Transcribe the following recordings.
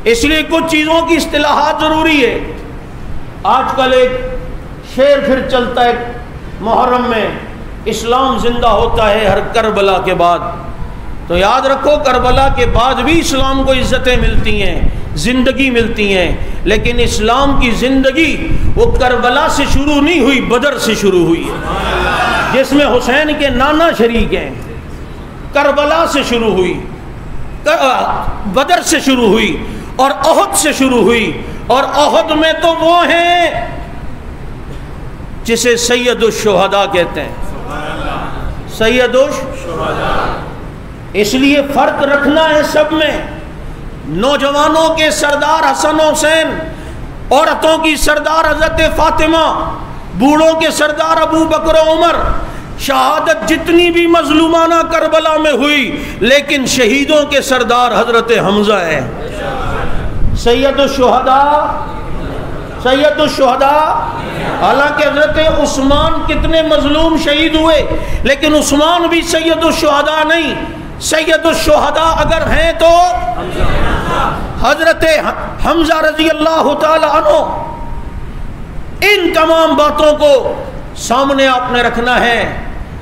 اس لیے کچھ چیزوں کی اصطلاحات ضروری ہے۔ آج کل ایک شعر پھر چلتا ہے محرم میں، اسلام زندہ ہوتا ہے ہر کربلا کے بعد۔ تو یاد رکھو کربلا کے بعد بھی اسلام کو عزتیں ملتی ہیں، زندگی ملتی ہیں، لیکن اسلام کی زندگی وہ کربلا سے شروع نہیں ہوئی، بدر سے شروع ہوئی ہے، جس میں حسین کے نانا شریک ہیں۔ کربلا سے شروع ہوئی، بدر سے شروع ہوئی، اور احد سے شروع ہوئی، اور احد میں تو وہ ہیں جسے سید الشہداء کہتے ہیں، سید الشہداء۔ اس لیے فرق رکھنا ہے سب میں۔ نوجوانوں کے سردار حسن حسین، عورتوں کی سردار حضرت فاطمہ، بوڑھوں کے سردار ابو بکر و عمر۔ شہادت جتنی بھی مظلومانہ کربلا میں ہوئی، لیکن شہیدوں کے سردار حضرت حمزہ ہے، سید الشہداء، سید الشہداء۔ حالانکہ حضرت عثمان کتنے مظلوم شہید ہوئے، لیکن عثمان بھی سید الشہداء نہیں۔ سید الشہداء اگر ہیں تو حضرت حمزہ رضی اللہ تعالی عنہ۔ ان تمام باتوں کو سامنے آپ نے رکھنا ہے،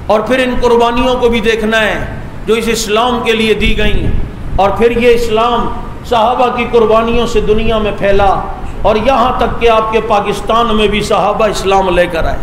اور پھر ان قربانیوں کو بھی دیکھنا ہے جو اس اسلام کے لیے دی گئیں، اور پھر یہ اسلام صحابہ کی قربانیوں سے دنیا میں پھیلا، اور یہاں تک کہ آپ کے پاکستان میں بھی صحابہ اسلام لے کر آئے۔